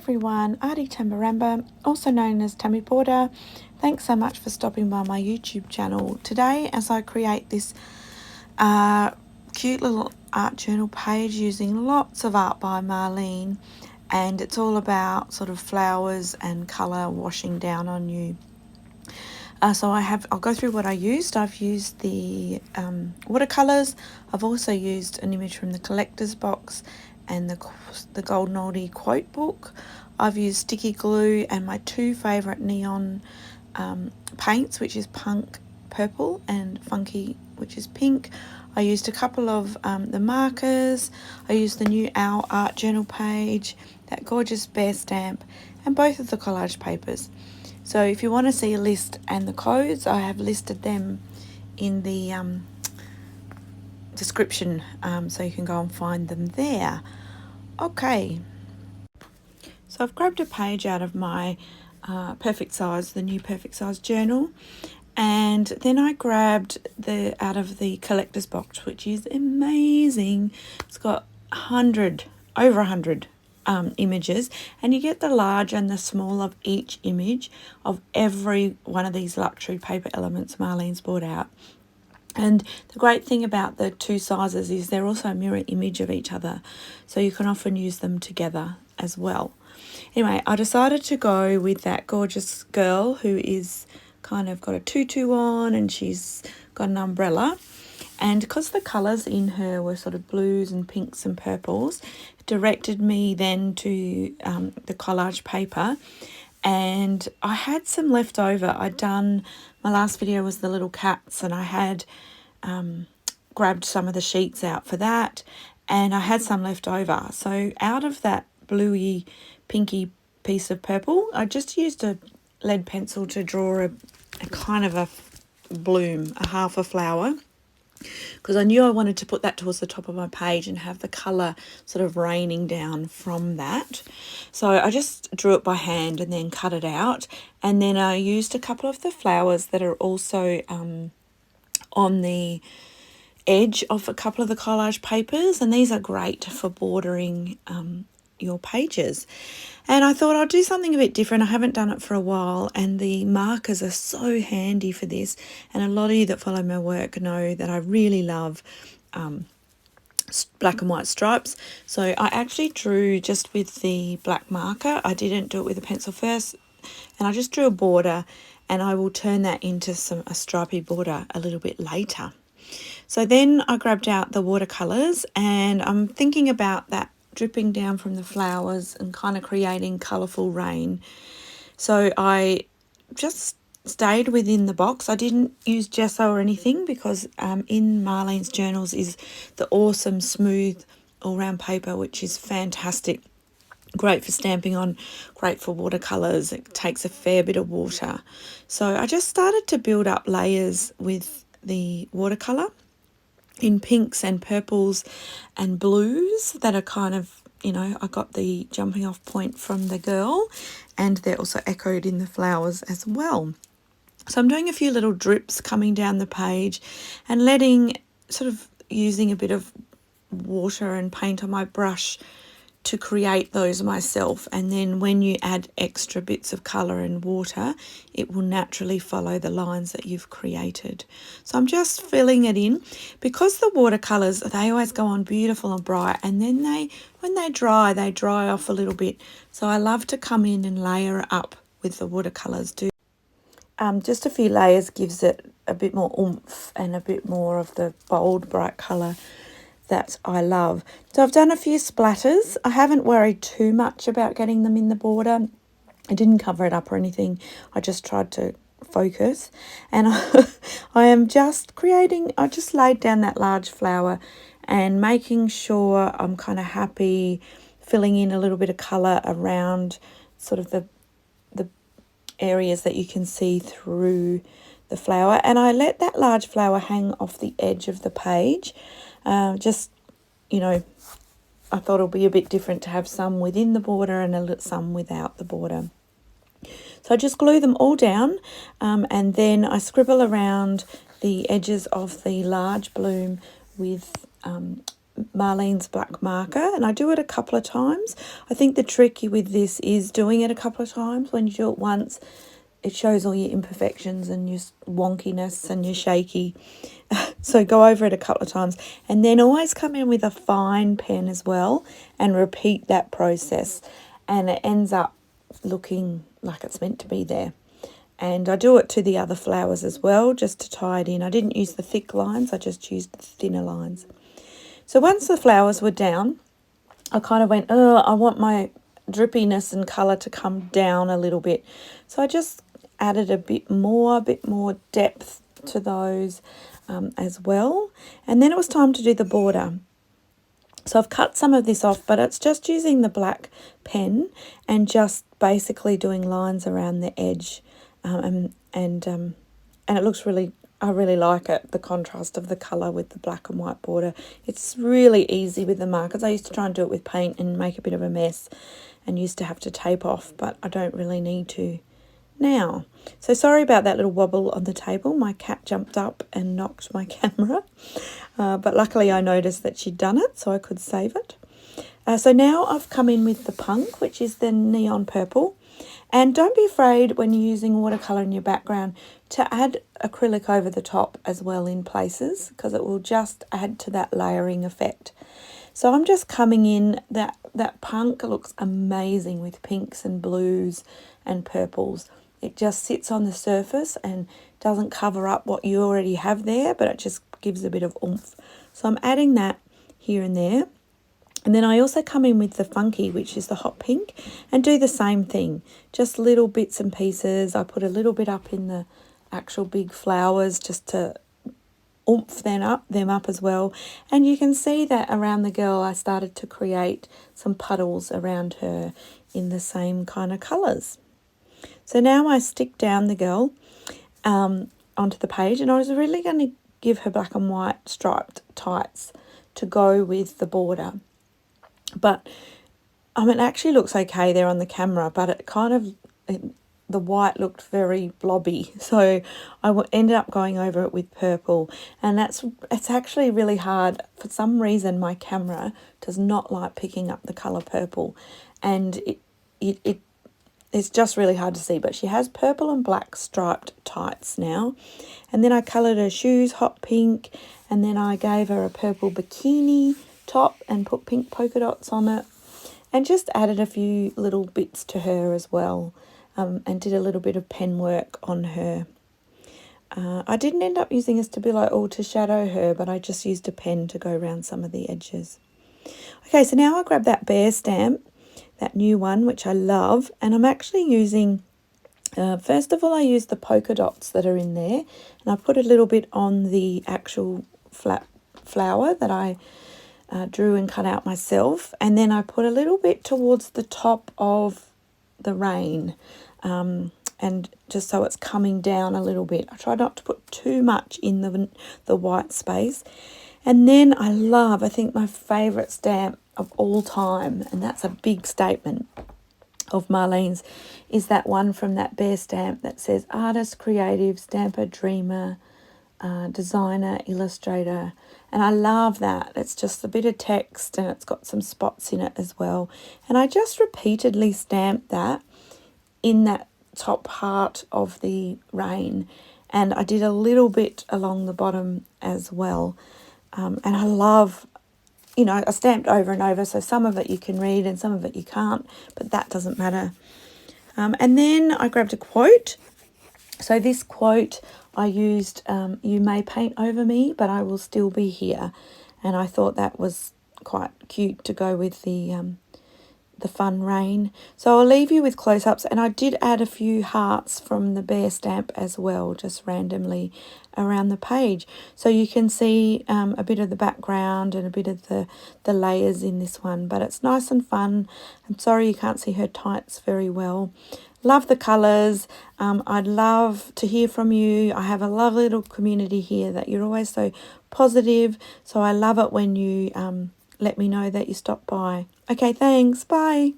everyone, Artie Tambarambaa, also known as Tammy Porter. Thanks so much for stopping by my YouTube channel. Today, as I create this cute little art journal page using lots of art by Marlene, and it's all about sort of flowers and colour washing down on you. I'll go through what I used. I've used the watercolors. I've also used an image from the collector's box and the Golden Oldie quote book. I've used sticky glue and my two favourite neon paints, which is Punk Purple and Funky, which is pink. I used a couple of the markers. I used the new Owl art journal page, that gorgeous bear stamp, and both of the collage papers. So if you want to see a list and the codes, I have listed them in the description, so you can go and find them there. Okay, so I've grabbed a page out of my perfect size, the new perfect size journal, and then I grabbed out of the collector's box, which is amazing. It's got over 100 images, and you get the large and the small of each image of every one of these luxury paper elements Marlene's brought out. And the great thing about the two sizes is they're also a mirror image of each other, so you can often use them together as well. Anyway, I decided to go with that gorgeous girl who is kind of got a tutu on, and she's got an umbrella. And because the colours in her were sort of blues and pinks and purples, it directed me then to the collage paper. And I had some left over. My last video was the little cats, and I had grabbed some of the sheets out for that, and I had some left over. So out of that bluey, pinky piece of purple, I just used a lead pencil to draw a kind of a bloom, a half a flower, because I knew I wanted to put that towards the top of my page and have the colour sort of raining down from that. So I just drew it by hand and then cut it out, and then I used a couple of the flowers that are also on the edge of a couple of the collage papers, and these are great for bordering your pages. And I thought I'd do something a bit different. I haven't done it for a while, and the markers are so handy for this, and a lot of you that follow my work know that I really love black and white stripes. So I actually drew just with the black marker. I didn't do it with a pencil first, and I just drew a border, and I will turn that into a stripy border a little bit later. So then I grabbed out the watercolors, and I'm thinking about that dripping down from the flowers and kind of creating colourful rain. So I just stayed within the box. I didn't use gesso or anything, because in Marlene's journals is the awesome smooth all-round paper, which is fantastic. Great for stamping on, great for watercolours. It takes a fair bit of water. So I just started to build up layers with the watercolour in pinks and purples and blues that are kind of, I got the jumping off point from the girl, and they're also echoed in the flowers as well. So I'm doing a few little drips coming down the page and using a bit of water and paint on my brush to create those myself. And then when you add extra bits of colour and water, it will naturally follow the lines that you've created. So I'm just filling it in, because the watercolours, they always go on beautiful and bright, and then when they dry off a little bit. So I love to come in and layer it up with the watercolours. Just a few layers gives it a bit more oomph and a bit more of the bold, bright colour that I love. So I've done a few splatters. I haven't worried too much about getting them in the border. I didn't cover it up or anything. I just tried to focus, and I am just I just laid down that large flower and making sure I'm kind of happy filling in a little bit of colour around sort of the areas that you can see through the flower. And I let that large flower hang off the edge of the page. I thought it'll be a bit different to have some within the border and some without the border. So I just glue them all down, and then I scribble around the edges of the large bloom with Marlene's black marker, and I do it a couple of times. I think the tricky with this is doing it a couple of times. When you do it once, it shows all your imperfections and your wonkiness and your shaky. So go over it a couple of times, and then always come in with a fine pen as well and repeat that process, and it ends up looking like it's meant to be there. And I do it to the other flowers as well, just to tie it in. I didn't use the thick lines, I just used the thinner lines. So once the flowers were down, I kind of went, oh, I want my drippiness and colour to come down a little bit. So I just added a bit more depth to those as well. And then it was time to do the border. So I've cut some of this off, but it's just using the black pen and just basically doing lines around the edge. And it looks really, I really like it, the contrast of the colour with the black and white border. It's really easy with the markers. I used to try and do it with paint and make a bit of a mess and used to have to tape off, but I don't really need to now. So sorry about that little wobble on the table. My cat jumped up and knocked my camera, but luckily I noticed that she'd done it, so I could save it. So now I've come in with the punk, which is the neon purple. And don't be afraid when you're using watercolour in your background to add acrylic over the top as well in places, because it will just add to that layering effect. So I'm just coming in, that punk looks amazing with pinks and blues and purples. It just sits on the surface and doesn't cover up what you already have there, but it just gives a bit of oomph. So I'm adding that here and there. And then I also come in with the funky, which is the hot pink, and do the same thing. Just little bits and pieces. I put a little bit up in the actual big flowers just to oomph them up as well. And you can see that around the girl I started to create some puddles around her in the same kind of colours. So now I stick down the girl onto the page, and I was really going to give her black and white striped tights to go with the border. But it actually looks okay there on the camera, but it kind of, the white looked very blobby. So I ended up going over it with purple, and it's actually really hard. For some reason, my camera does not like picking up the colour purple, and it's just really hard to see. But she has purple and black striped tights now. And then I coloured her shoes hot pink, and then I gave her a purple bikini top and put pink polka dots on it, and just added a few little bits to her as well, and did a little bit of pen work on her. I didn't end up using a Stabilo all to shadow her, but I just used a pen to go around some of the edges. Okay, so now I grab that bear stamp, that new one, which I love, and I'm actually using, first of all, I use the polka dots that are in there, and I put a little bit on the actual flat flower that I drew and cut out myself, and then I put a little bit towards the top of the rain, and just so it's coming down a little bit. I try not to put too much in the white space. And then I think my favourite stamp of all time, and that's a big statement of Marlene's, is that one from that bear stamp that says artist, creative, stamper, dreamer, designer, illustrator. And I love that. It's just a bit of text and it's got some spots in it as well. And I just repeatedly stamped that in that top part of the rain. And I did a little bit along the bottom as well. And I love, I stamped over and over. So some of it you can read and some of it you can't, but that doesn't matter. And then I grabbed a quote. So this quote I used, you may paint over me, but I will still be here. And I thought that was quite cute to go with the fun rain. So I'll leave you with close-ups, and I did add a few hearts from the bear stamp as well, just randomly around the page. So you can see a bit of the background and a bit of the layers in this one, but it's nice and fun. I'm sorry you can't see her tights very well. Love the colours. I'd love to hear from you. I have a lovely little community here that you're always so positive. So I love it when you let me know that you stopped by. Okay, thanks. Bye.